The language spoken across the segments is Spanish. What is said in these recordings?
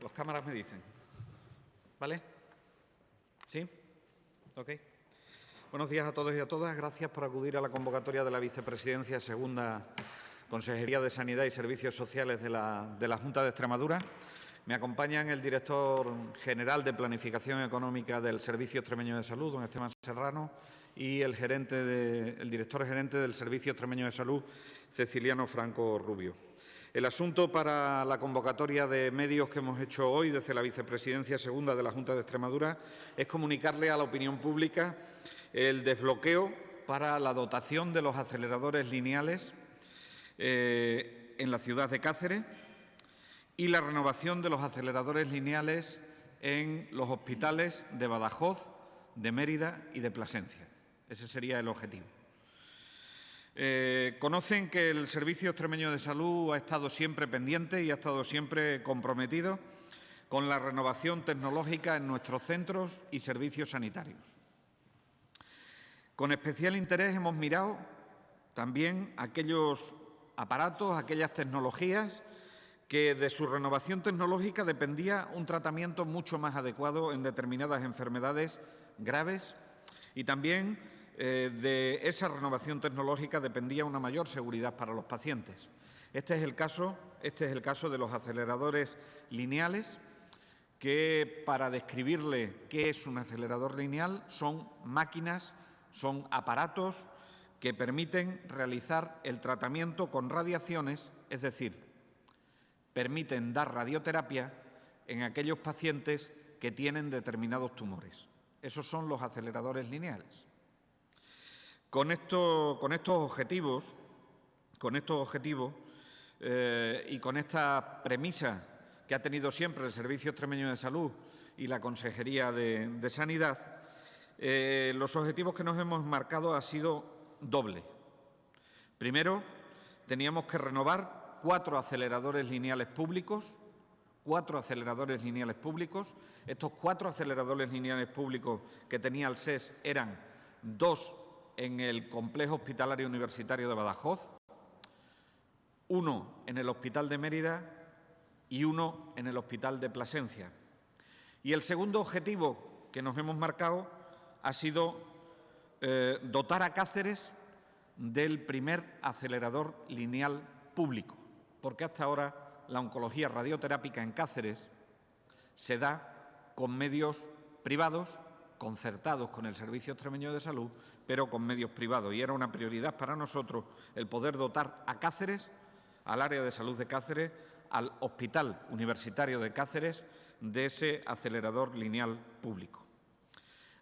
Los cámaras me dicen. ¿Vale? ¿Sí? Ok. Buenos días a todos y a todas. Gracias por acudir a la convocatoria de la Vicepresidencia Segunda Consejería de Sanidad y Servicios Sociales de la Junta de Extremadura. Me acompañan el director general de Planificación Económica del Servicio Extremeño de Salud, don Esteban Serrano, y el director gerente del Servicio Extremeño de Salud, Ceciliano Franco Rubio. El asunto para la convocatoria de medios que hemos hecho hoy desde la Vicepresidencia Segunda de la Junta de Extremadura es comunicarle a la opinión pública el desbloqueo para la dotación de los aceleradores lineales en la ciudad de Cáceres y la renovación de los aceleradores lineales en los hospitales de Badajoz, de Mérida y de Plasencia. Ese sería el objetivo. Conocen que el Servicio Extremeño de Salud ha estado siempre pendiente y ha estado siempre comprometido con la renovación tecnológica en nuestros centros y servicios sanitarios. Con especial interés hemos mirado también aquellos aparatos, aquellas tecnologías que de su renovación tecnológica dependía un tratamiento mucho más adecuado en determinadas enfermedades graves y también de esa renovación tecnológica dependía una mayor seguridad para los pacientes. Este es el caso de los aceleradores lineales, que para describirle qué es un acelerador lineal son máquinas, son aparatos que permiten realizar el tratamiento con radiaciones, es decir, permiten dar radioterapia en aquellos pacientes que tienen determinados tumores. Esos son los aceleradores lineales. Con estos objetivos y con esta premisa que ha tenido siempre el Servicio Extremeño de Salud y la Consejería de Sanidad, los objetivos que nos hemos marcado han sido doble. Primero, teníamos que renovar 4 aceleradores lineales públicos. Estos 4 aceleradores lineales públicos que tenía el SES eran 2 en el Complejo Hospitalario Universitario de Badajoz, 1 en el Hospital de Mérida y 1 en el Hospital de Plasencia. Y el segundo objetivo que nos hemos marcado ha sido dotar a Cáceres del primer acelerador lineal público, porque hasta ahora la oncología radioterápica en Cáceres se da con medios privados, concertados con el Servicio Extremeño de Salud, pero con medios privados. Y era una prioridad para nosotros el poder dotar a Cáceres, al área de salud de Cáceres, al Hospital Universitario de Cáceres, de ese acelerador lineal público.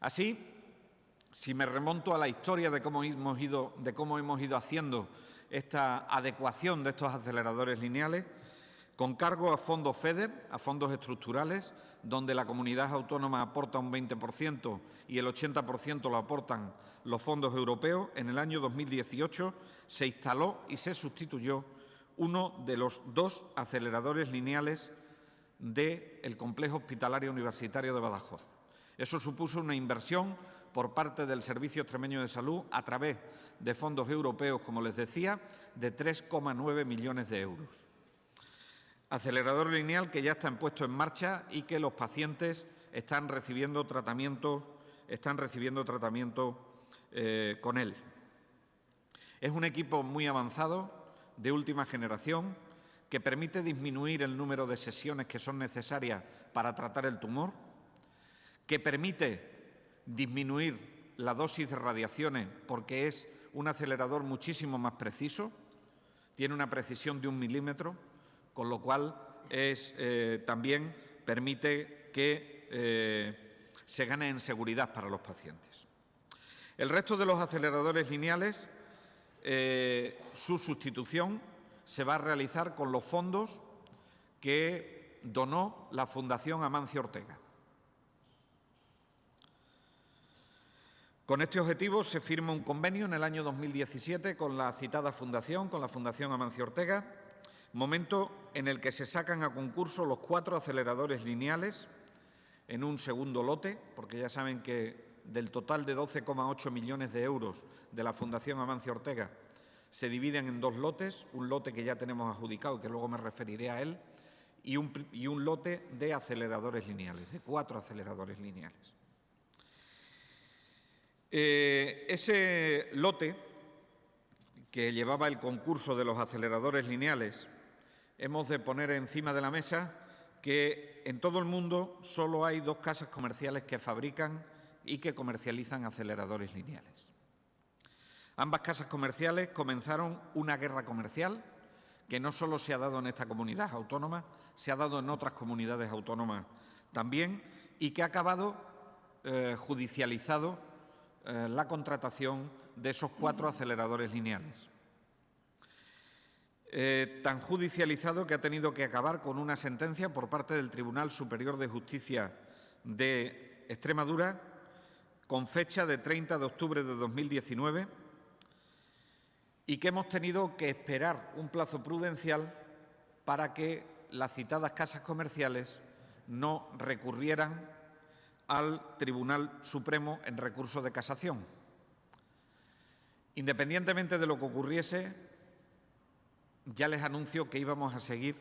Así, si me remonto a la historia de cómo hemos ido haciendo esta adecuación de estos aceleradores lineales, con cargo a fondos FEDER, a fondos estructurales, donde la comunidad autónoma aporta un 20% y el 80% lo aportan los fondos europeos, en el año 2018 se instaló y se sustituyó uno de los 2 aceleradores lineales del Complejo Hospitalario Universitario de Badajoz. Eso supuso una inversión por parte del Servicio Extremeño de Salud a través de fondos europeos, como les decía, de 3,9 millones de euros. Acelerador lineal que ya está puesto en marcha y que los pacientes están recibiendo tratamiento con él. Es un equipo muy avanzado, de última generación, que permite disminuir el número de sesiones que son necesarias para tratar el tumor, que permite disminuir la dosis de radiaciones porque es un acelerador muchísimo más preciso, tiene una precisión de 1 milímetro, con lo cual también permite que se gane en seguridad para los pacientes. El resto de los aceleradores lineales, su sustitución se va a realizar con los fondos que donó la Fundación Amancio Ortega. Con este objetivo se firma un convenio en el año 2017 con la citada fundación, con la Fundación Amancio Ortega, momento en el que se sacan a concurso los 4 aceleradores lineales en un segundo lote, porque ya saben que del total de 12,8 millones de euros de la Fundación Amancio Ortega se dividen en 2 lotes, un lote que ya tenemos adjudicado y que luego me referiré a él, y un lote de aceleradores lineales, de 4 aceleradores lineales. Ese lote que llevaba el concurso de los aceleradores lineales, hemos de poner encima de la mesa que en todo el mundo solo hay 2 casas comerciales que fabrican y que comercializan aceleradores lineales. Ambas casas comerciales comenzaron una guerra comercial que no solo se ha dado en esta comunidad autónoma, se ha dado en otras comunidades autónomas también, y que ha acabado judicializado la contratación de esos 4 aceleradores lineales. Tan judicializado que ha tenido que acabar con una sentencia por parte del Tribunal Superior de Justicia de Extremadura con fecha de 30 de octubre de 2019 y que hemos tenido que esperar un plazo prudencial para que las citadas casas comerciales no recurrieran al Tribunal Supremo en recurso de casación. Independientemente de lo que ocurriese, ya les anuncio que íbamos a seguir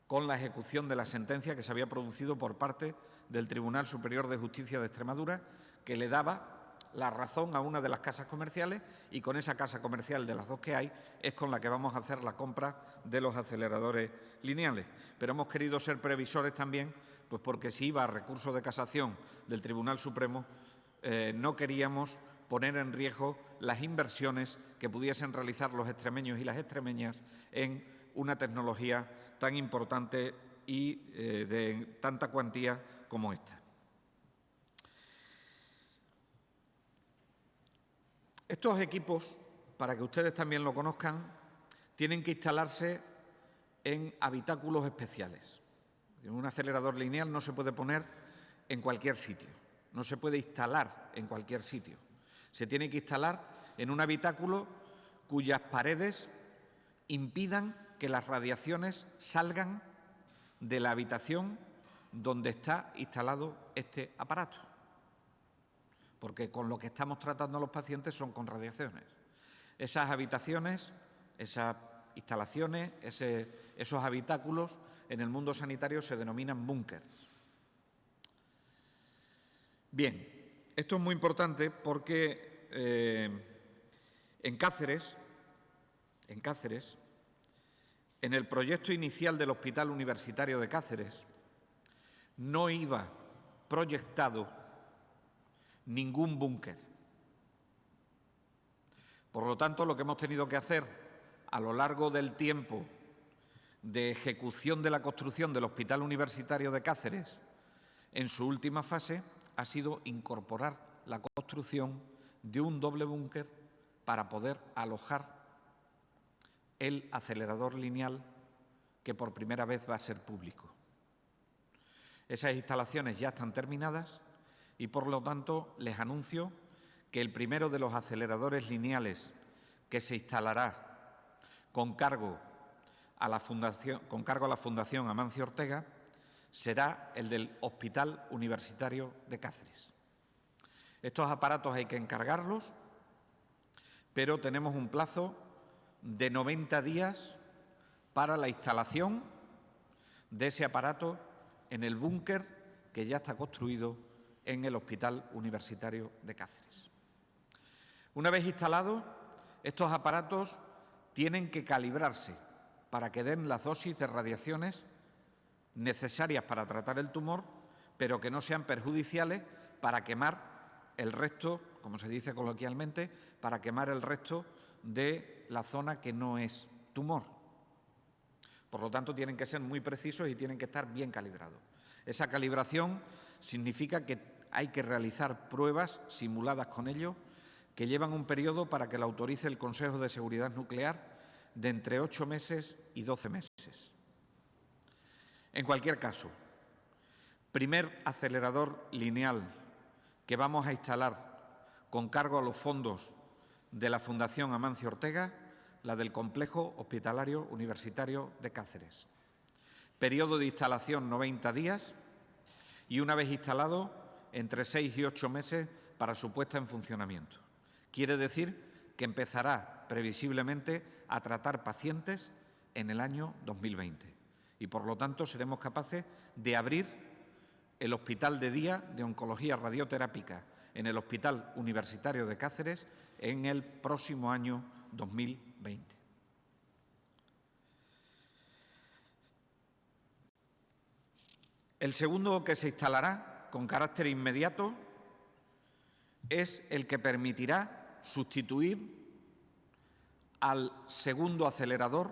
con la ejecución de la sentencia que se había producido por parte del Tribunal Superior de Justicia de Extremadura, que le daba la razón a una de las casas comerciales, y con esa casa comercial de las 2 que hay es con la que vamos a hacer la compra de los aceleradores lineales. Pero hemos querido ser previsores también, pues porque si iba a recurso de casación del Tribunal Supremo, no queríamos poner en riesgo las inversiones que pudiesen realizar los extremeños y las extremeñas en una tecnología tan importante y de tanta cuantía como esta. Estos equipos, para que ustedes también lo conozcan, tienen que instalarse en habitáculos especiales. Un acelerador lineal no se puede poner en cualquier sitio, no se puede instalar en cualquier sitio. Se tiene que instalar en un habitáculo cuyas paredes impidan que las radiaciones salgan de la habitación donde está instalado este aparato, porque con lo que estamos tratando a los pacientes son con radiaciones. Esas habitaciones, esas instalaciones, esos habitáculos en el mundo sanitario se denominan búnkers. Bien, esto es muy importante porque en Cáceres, en el proyecto inicial del Hospital Universitario de Cáceres, no iba proyectado ningún búnker. Por lo tanto, lo que hemos tenido que hacer a lo largo del tiempo de ejecución de la construcción del Hospital Universitario de Cáceres, en su última fase, ha sido incorporar la construcción de un doble búnker para poder alojar el acelerador lineal que por primera vez va a ser público. Esas instalaciones ya están terminadas y, por lo tanto, les anuncio que el primero de los aceleradores lineales que se instalará con cargo a la Fundación Amancio Ortega será el del Hospital Universitario de Cáceres. Estos aparatos hay que encargarlos, pero tenemos un plazo de 90 días para la instalación de ese aparato en el búnker que ya está construido en el Hospital Universitario de Cáceres. Una vez instalados, estos aparatos tienen que calibrarse para que den las dosis de radiaciones necesarias para tratar el tumor, pero que no sean perjudiciales para quemar el resto, como se dice coloquialmente, para quemar el resto de la zona que no es tumor. Por lo tanto, tienen que ser muy precisos y tienen que estar bien calibrados. Esa calibración significa que hay que realizar pruebas simuladas con ellos que llevan un periodo para que la autorice el Consejo de Seguridad Nuclear de entre 8 meses y 12 meses. En cualquier caso, primer acelerador lineal que vamos a instalar con cargo a los fondos de la Fundación Amancio Ortega, la del Complejo Hospitalario Universitario de Cáceres. Periodo de instalación 90 días y, una vez instalado, entre 6 y 8 meses para su puesta en funcionamiento. Quiere decir que empezará previsiblemente a tratar pacientes en el año 2020 y, por lo tanto, seremos capaces de abrir el Hospital de Día de Oncología Radioterápica en el Hospital Universitario de Cáceres en el próximo año 2020. El segundo que se instalará con carácter inmediato es el que permitirá sustituir al segundo acelerador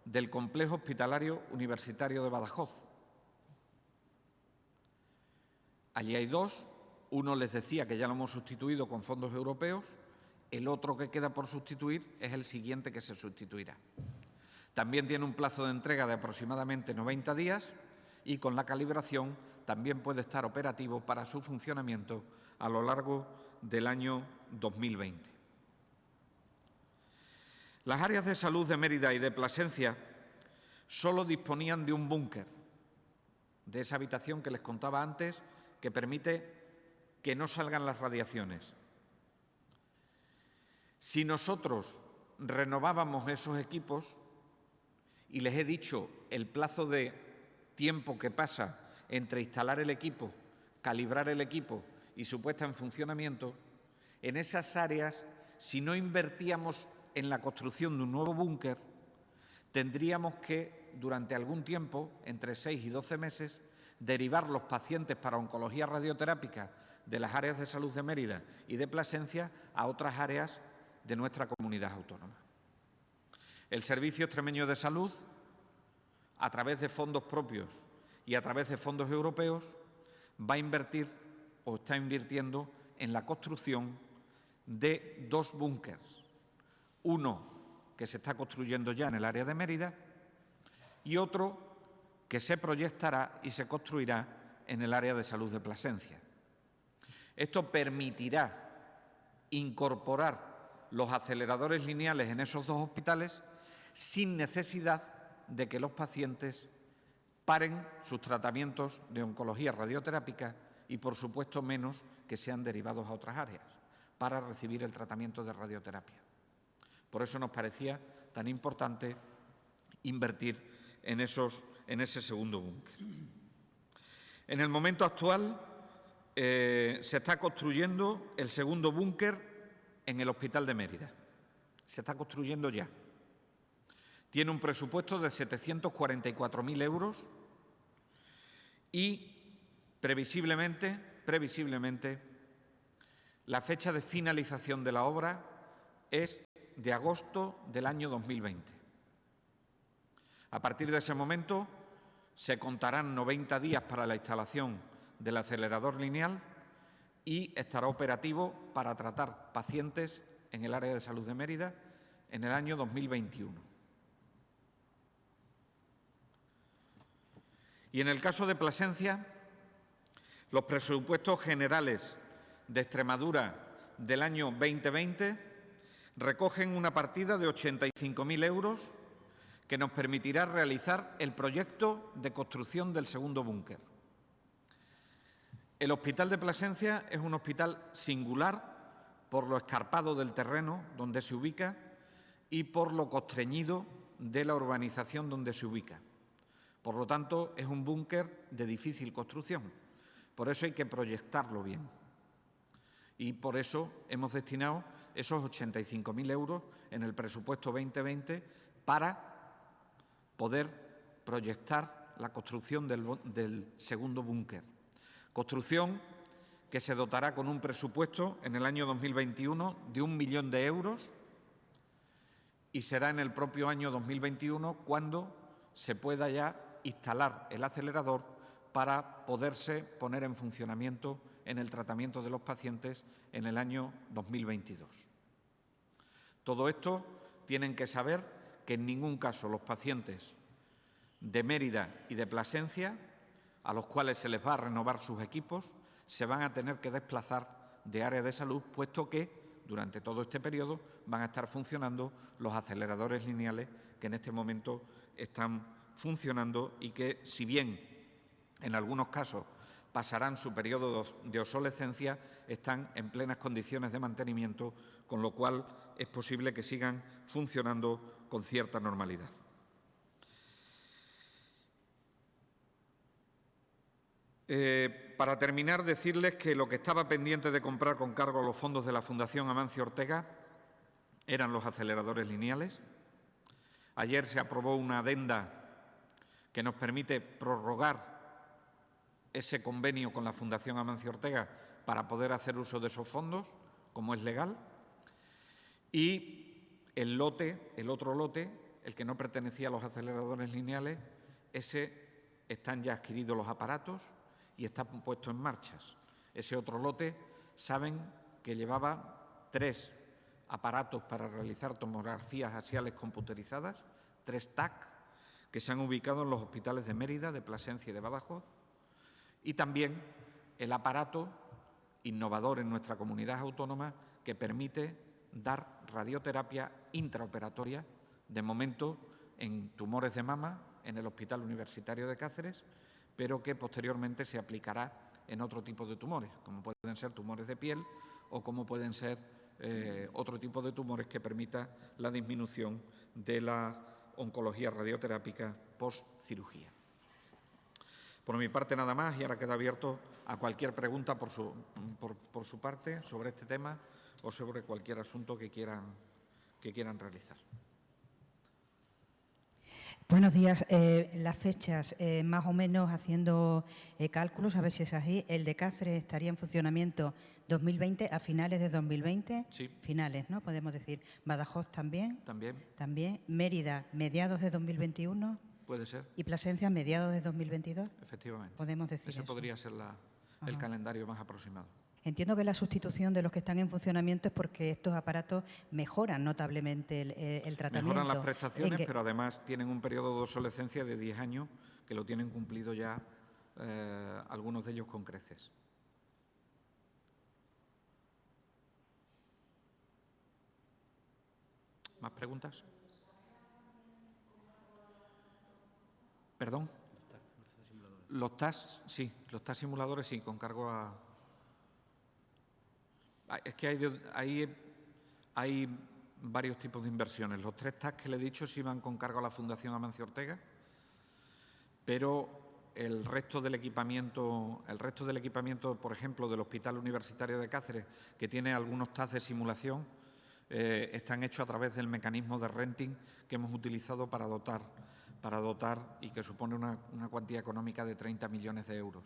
del Complejo Hospitalario Universitario de Badajoz. Allí hay dos. Uno les decía que ya lo hemos sustituido con fondos europeos. El otro que queda por sustituir es el siguiente que se sustituirá. También tiene un plazo de entrega de aproximadamente 90 días y con la calibración también puede estar operativo para su funcionamiento a lo largo del año 2020. Las áreas de salud de Mérida y de Plasencia solo disponían de un búnker, de esa habitación que les contaba antes, que permite que no salgan las radiaciones. Si nosotros renovábamos esos equipos, y les he dicho el plazo de tiempo que pasa entre instalar el equipo, calibrar el equipo y su puesta en funcionamiento, en esas áreas, si no invertíamos en la construcción de un nuevo búnker, tendríamos que, durante algún tiempo, entre 6 y 12 meses, derivar los pacientes para oncología radioterápica de las áreas de salud de Mérida y de Plasencia a otras áreas de nuestra comunidad autónoma. El Servicio Extremeño de Salud, a través de fondos propios y a través de fondos europeos, va a invertir o está invirtiendo en la construcción de 2 búnkers. Uno que se está construyendo ya en el área de Mérida y otro que se proyectará y se construirá en el área de salud de Plasencia. Esto permitirá incorporar los aceleradores lineales en esos 2 hospitales sin necesidad de que los pacientes paren sus tratamientos de oncología radioterápica y, por supuesto, menos que sean derivados a otras áreas para recibir el tratamiento de radioterapia. Por eso nos parecía tan importante invertir en ese segundo búnker. En el momento actual se está construyendo el segundo búnker en el Hospital de Mérida. Se está construyendo ya. Tiene un presupuesto de 744.000 euros y previsiblemente, la fecha de finalización de la obra es de agosto del año 2020. A partir de ese momento se contarán 90 días para la instalación del acelerador lineal y estará operativo para tratar pacientes en el área de salud de Mérida en el año 2021. Y en el caso de Plasencia, los presupuestos generales de Extremadura del año 2020 recogen una partida de 85.000 euros que nos permitirá realizar el proyecto de construcción del segundo búnker. El Hospital de Plasencia es un hospital singular por lo escarpado del terreno donde se ubica y por lo constreñido de la urbanización donde se ubica. Por lo tanto, es un búnker de difícil construcción. Por eso hay que proyectarlo bien. Y por eso hemos destinado esos 85.000 euros en el presupuesto 2020 para poder proyectar la construcción del segundo búnker. Construcción que se dotará con un presupuesto en el año 2021 de 1 millón de euros y será en el propio año 2021 cuando se pueda ya instalar el acelerador para poderse poner en funcionamiento en el tratamiento de los pacientes en el año 2022. Todo esto tienen que saber que en ningún caso los pacientes de Mérida y de Plasencia, a los cuales se les va a renovar sus equipos, se van a tener que desplazar de área de salud, puesto que durante todo este periodo van a estar funcionando los aceleradores lineales que en este momento están funcionando y que, si bien en algunos casos pasarán su periodo de obsolescencia, están en plenas condiciones de mantenimiento, con lo cual es posible que sigan funcionando con cierta normalidad. Para terminar, decirles que lo que estaba pendiente de comprar con cargo a los fondos de la Fundación Amancio Ortega eran los aceleradores lineales. Ayer se aprobó una adenda que nos permite prorrogar ese convenio con la Fundación Amancio Ortega para poder hacer uso de esos fondos, como es legal. Y el otro lote, el que no pertenecía a los aceleradores lineales, ese están ya adquiridos los aparatos y está puesto en marcha. Ese otro lote, saben que llevaba 3 aparatos para realizar tomografías axiales computerizadas, 3 TAC, que se han ubicado en los hospitales de Mérida, de Plasencia y de Badajoz, y también el aparato innovador en nuestra comunidad autónoma que permite dar radioterapia intraoperatoria, de momento en tumores de mama, en el Hospital Universitario de Cáceres, pero que posteriormente se aplicará en otro tipo de tumores, como pueden ser tumores de piel o como pueden ser otro tipo de tumores que permita la disminución de la oncología radioterápica post-cirugía. Por mi parte nada más, y ahora queda abierto a cualquier pregunta por su parte sobre este tema o sobre cualquier asunto que quieran realizar. Buenos días. Las fechas, más o menos haciendo cálculos, a ver si es así. El de Cáceres estaría en funcionamiento 2020, a finales de 2020. Sí. Finales, ¿no? Podemos decir. Badajoz también. También. Mérida, mediados de 2021. Puede ser. Y Plasencia, mediados de 2022. Efectivamente. Podemos decir Ese eso. podría ser el calendario más aproximado. Entiendo que la sustitución de los que están en funcionamiento es porque estos aparatos mejoran notablemente el tratamiento. Mejoran las prestaciones, pero además tienen un periodo de obsolescencia de 10 años que lo tienen cumplido ya algunos de ellos con creces. ¿Más preguntas? ¿Perdón? Los TAS, sí, los TAS simuladores sí, con cargo a... Es que hay varios tipos de inversiones. Los 3 TAS que le he dicho sí van con cargo a la Fundación Amancio Ortega, pero el resto del equipamiento, por ejemplo, del Hospital Universitario de Cáceres, que tiene algunos TAS de simulación, están hechos a través del mecanismo de renting que hemos utilizado para dotar y que supone una cuantía económica de 30 millones de euros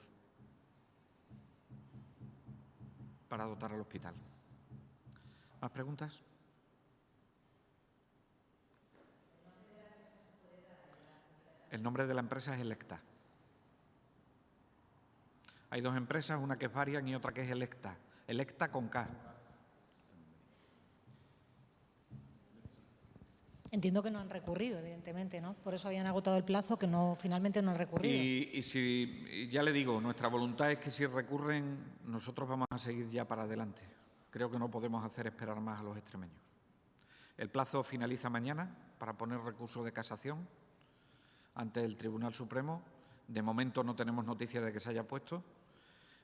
para dotar al hospital. ¿Más preguntas? El nombre de la empresa es Electa. Hay 2 empresas, una que es Varian y otra que es Electa. Electa con K. Entiendo que no han recurrido, evidentemente, ¿no? Por eso habían agotado el plazo, que finalmente no han recurrido. Y ya le digo, nuestra voluntad es que si recurren, nosotros vamos a seguir ya para adelante. Creo que no podemos hacer esperar más a los extremeños. El plazo finaliza mañana para poner recurso de casación ante el Tribunal Supremo. De momento no tenemos noticia de que se haya puesto.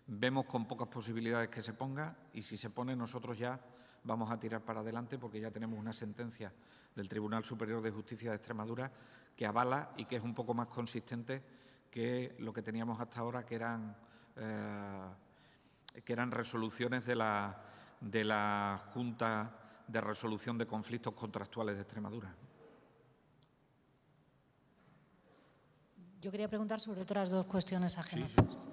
Vemos con pocas posibilidades que se ponga y si se pone nosotros ya vamos a tirar para adelante porque ya tenemos una sentencia del Tribunal Superior de Justicia de Extremadura que avala y que es un poco más consistente que lo que teníamos hasta ahora, que eran resoluciones de la Junta de Resolución de Conflictos Contractuales de Extremadura. Yo quería preguntar sobre otras 2 cuestiones ajenas a esto.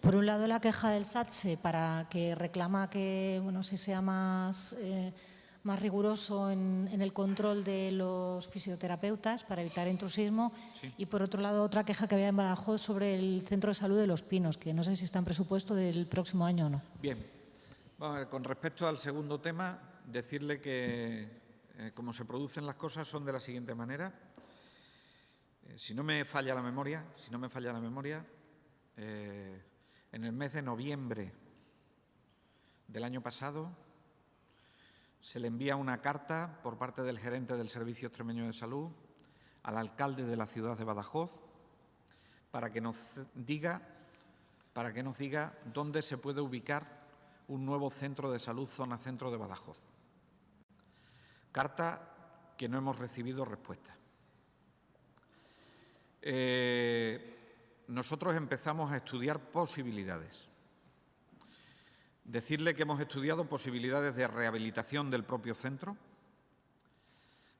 Por un lado, la queja del SATSE para que reclama que se sea más riguroso en el control de los fisioterapeutas para evitar intrusismo. Sí. Y por otro lado, otra queja que había en Badajoz sobre el Centro de Salud de Los Pinos, que no sé si está en presupuesto del próximo año o no. Bien. Bueno, con respecto al segundo tema, decirle que como se producen las cosas son de la siguiente manera. Si no me falla la memoria, en el mes de noviembre del año pasado se le envía una carta por parte del gerente del Servicio Extremeño de Salud al alcalde de la ciudad de Badajoz para que nos diga dónde se puede ubicar un nuevo centro de salud zona centro de Badajoz. Carta que no hemos recibido respuesta. nosotros empezamos a estudiar posibilidades. Decirle que hemos estudiado posibilidades de rehabilitación del propio centro.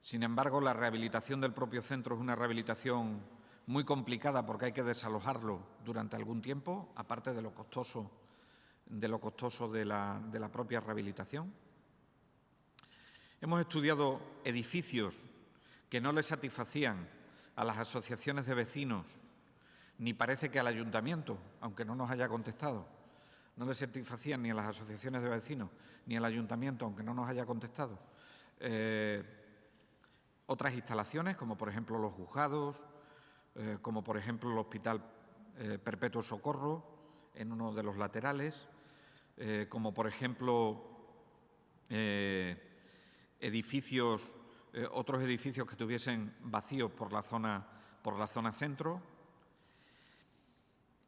Sin embargo, la rehabilitación del propio centro es una rehabilitación muy complicada porque hay que desalojarlo durante algún tiempo, aparte de lo costoso de la propia rehabilitación. Hemos estudiado edificios que no le satisfacían a las asociaciones de vecinos, ni parece que al ayuntamiento, aunque no nos haya contestado. No le satisfacían ni a las asociaciones de vecinos ni al ayuntamiento, aunque no nos haya contestado. Otras instalaciones, como por ejemplo los juzgados, como por ejemplo el Hospital Perpetuo Socorro, en uno de los laterales, como por ejemplo otros edificios que estuviesen vacíos por la zona centro,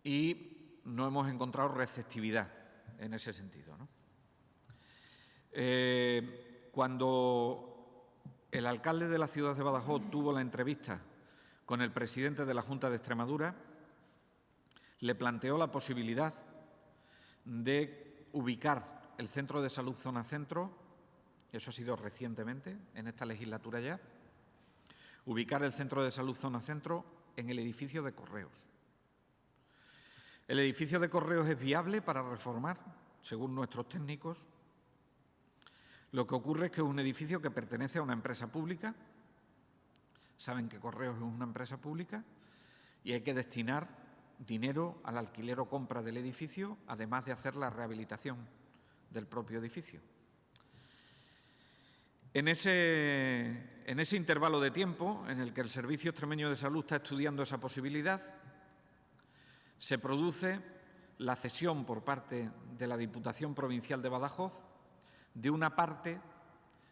y no hemos encontrado receptividad en ese sentido, ¿no? Cuando el alcalde de la ciudad de Badajoz tuvo la entrevista con el presidente de la Junta de Extremadura, le planteó la posibilidad de ubicar el centro de salud zona centro, eso ha sido recientemente, en esta legislatura ya, ubicar el centro de salud zona centro en el edificio de Correos. El edificio de Correos es viable para reformar, según nuestros técnicos. Lo que ocurre es que es un edificio que pertenece a una empresa pública. Saben que Correos es una empresa pública y hay que destinar dinero al alquiler o compra del edificio, además de hacer la rehabilitación del propio edificio. En ese intervalo de tiempo en el que el Servicio Extremeño de Salud está estudiando esa posibilidad, se produce la cesión por parte de la Diputación Provincial de Badajoz de una parte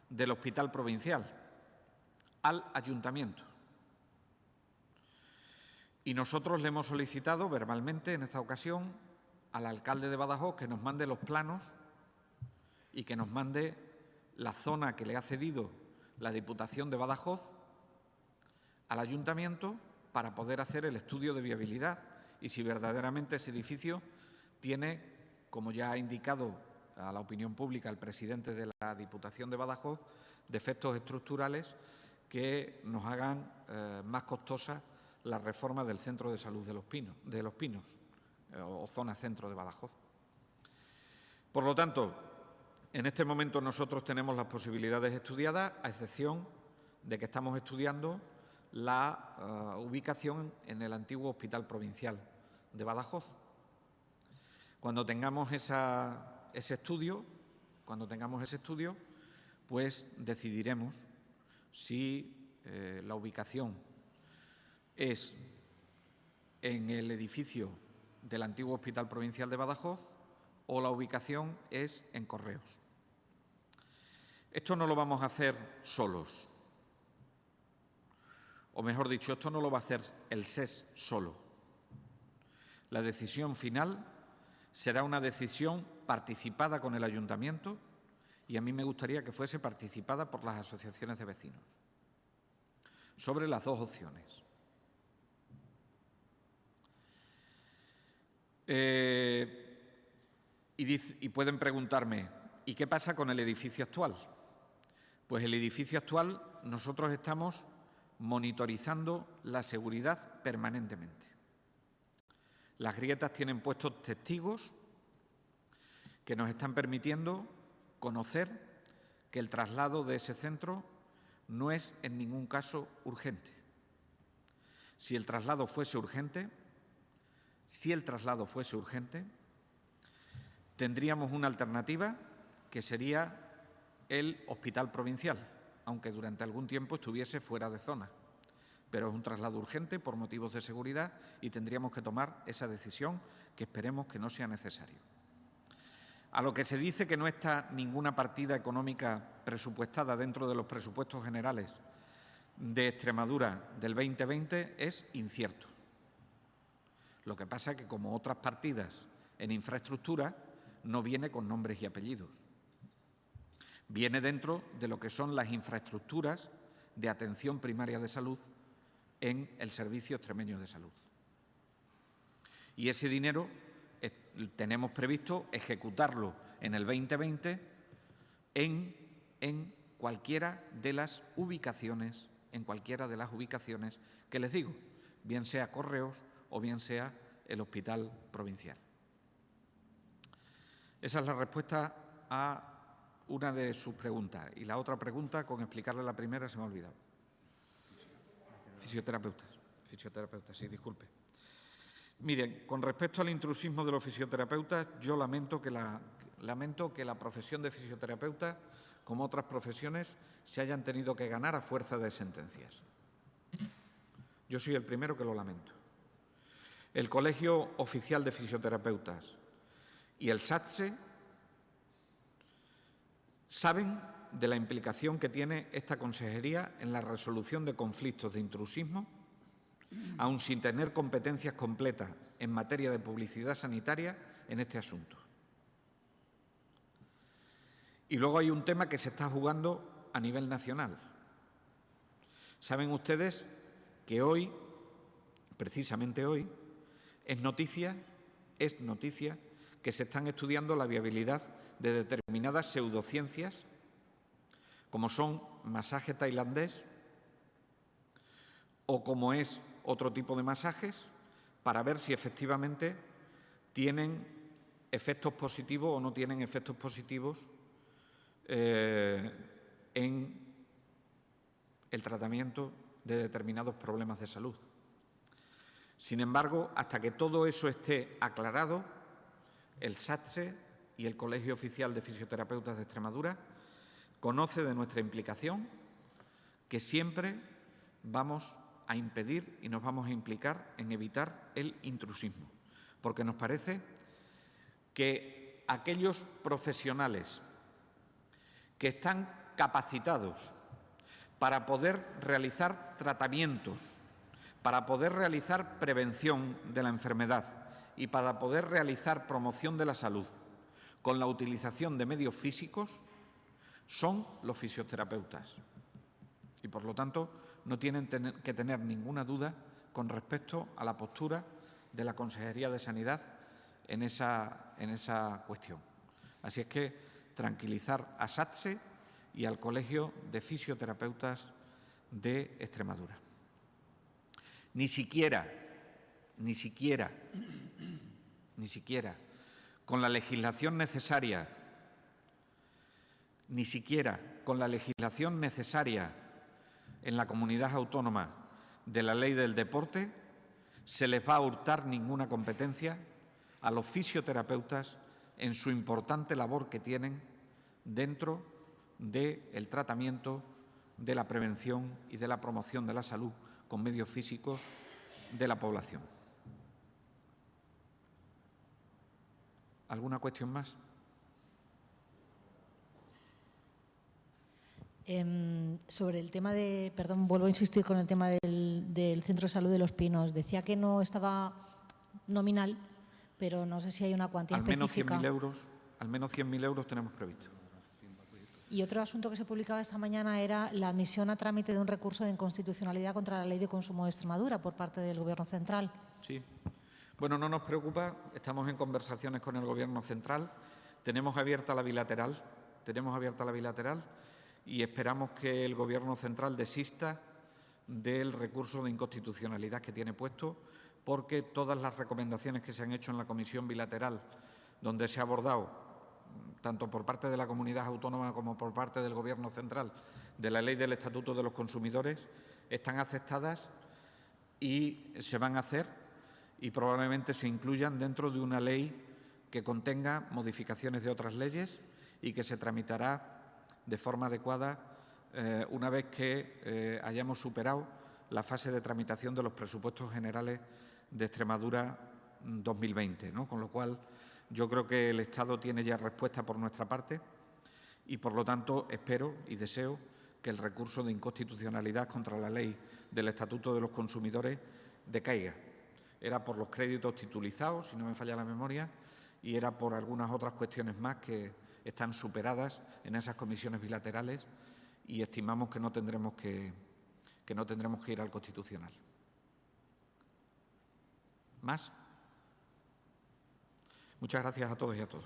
del Hospital Provincial al Ayuntamiento. Y nosotros le hemos solicitado verbalmente en esta ocasión al alcalde de Badajoz que nos mande los planos y que nos mande la zona que le ha cedido la Diputación de Badajoz al Ayuntamiento para poder hacer el estudio de viabilidad y si verdaderamente ese edificio tiene, como ya ha indicado a la opinión pública el presidente de la Diputación de Badajoz, defectos estructurales que nos hagan más costosa la reforma del Centro de Salud de Los Pinos o zona centro de Badajoz. Por lo tanto, en este momento nosotros tenemos las posibilidades estudiadas, a excepción de que estamos estudiando la ubicación en el antiguo Hospital Provincial de Badajoz. Cuando tengamos ese estudio, pues decidiremos si la ubicación es en el edificio del antiguo Hospital Provincial de Badajoz o la ubicación es en Correos. Esto no lo vamos a hacer solos, o mejor dicho, esto no lo va a hacer el SES solo. La decisión final será una decisión participada con el Ayuntamiento y a mí me gustaría que fuese participada por las asociaciones de vecinos sobre las dos opciones. Y pueden preguntarme, ¿y qué pasa con el edificio actual? Pues el edificio actual nosotros estamos monitorizando la seguridad permanentemente. Las grietas tienen puestos testigos que nos están permitiendo conocer que el traslado de ese centro no es en ningún caso urgente. Si el traslado fuese urgente, tendríamos una alternativa que sería el Hospital Provincial, aunque durante algún tiempo estuviese fuera de zona. Pero es un traslado urgente por motivos de seguridad y tendríamos que tomar esa decisión que esperemos que no sea necesario. A lo que se dice que no está ninguna partida económica presupuestada dentro de los presupuestos generales de Extremadura del 2020 es incierto. Lo que pasa es que, como otras partidas en infraestructura, no viene con nombres y apellidos. Viene dentro de lo que son las infraestructuras de atención primaria de salud en el Servicio Extremeño de Salud. Y ese dinero tenemos previsto ejecutarlo en el 2020 en cualquiera de las ubicaciones, que les digo, bien sea Correos o bien sea el Hospital Provincial. Esa es la respuesta a una de sus preguntas. Y la otra pregunta, con explicarle la primera, se me ha olvidado. Fisioterapeutas, sí, disculpe. Miren, con respecto al intrusismo de los fisioterapeutas, yo lamento que la profesión de fisioterapeuta, como otras profesiones, se hayan tenido que ganar a fuerza de sentencias. Yo soy el primero que lo lamento. El Colegio Oficial de Fisioterapeutas y el SATSE saben de la implicación que tiene esta consejería en la resolución de conflictos de intrusismo, aun sin tener competencias completas en materia de publicidad sanitaria en este asunto. Y luego hay un tema que se está jugando a nivel nacional. Saben ustedes que hoy, precisamente hoy, es noticia que se están estudiando la viabilidad de determinadas pseudociencias, como son masaje tailandés o como es otro tipo de masajes, para ver si efectivamente tienen efectos positivos o no tienen efectos positivos en el tratamiento de determinados problemas de salud. Sin embargo, hasta que todo eso esté aclarado, el SATSE y el Colegio Oficial de Fisioterapeutas de Extremadura conoce de nuestra implicación, que siempre vamos a impedir y nos vamos a implicar en evitar el intrusismo, porque nos parece que aquellos profesionales que están capacitados para poder realizar tratamientos, para poder realizar prevención de la enfermedad y para poder realizar promoción de la salud con la utilización de medios físicos, son los fisioterapeutas. Y, por lo tanto, no tienen que tener ninguna duda con respecto a la postura de la Consejería de Sanidad en esa cuestión. Así es que tranquilizar a SATSE y al Colegio de Fisioterapeutas de Extremadura. Ni siquiera, con la legislación necesaria, en la comunidad autónoma de la Ley del Deporte, se les va a hurtar ninguna competencia a los fisioterapeutas en su importante labor que tienen dentro del tratamiento, de la prevención y de la promoción de la salud con medios físicos de la población. ¿Alguna cuestión más? Sobre el tema de, perdón, vuelvo a insistir con el tema del Centro de Salud de Los Pinos. Decía que no estaba nominal, pero no sé si hay una cuantía específica. Al menos 100.000 euros tenemos previsto. Y otro asunto que se publicaba esta mañana era la admisión a trámite de un recurso de inconstitucionalidad contra la Ley de Consumo de Extremadura por parte del Gobierno central. Sí. Bueno, no nos preocupa, estamos en conversaciones con el Gobierno central, tenemos abierta la bilateral y esperamos que el Gobierno central desista del recurso de inconstitucionalidad que tiene puesto, porque todas las recomendaciones que se han hecho en la comisión bilateral, donde se ha abordado, tanto por parte de la comunidad autónoma como por parte del Gobierno central, de la Ley del Estatuto de los Consumidores, están aceptadas y se van a hacer y probablemente se incluyan dentro de una ley que contenga modificaciones de otras leyes y que se tramitará de forma adecuada una vez que hayamos superado la fase de tramitación de los presupuestos generales de Extremadura 2020, ¿no? Con lo cual, yo creo que el Estado tiene ya respuesta por nuestra parte y, por lo tanto, espero y deseo que el recurso de inconstitucionalidad contra la Ley del Estatuto de los Consumidores decaiga. Era por los créditos titulizados, si no me falla la memoria, y era por algunas otras cuestiones más que están superadas en esas comisiones bilaterales y estimamos que no tendremos que ir al Constitucional. ¿Más? Muchas gracias a todos y a todos.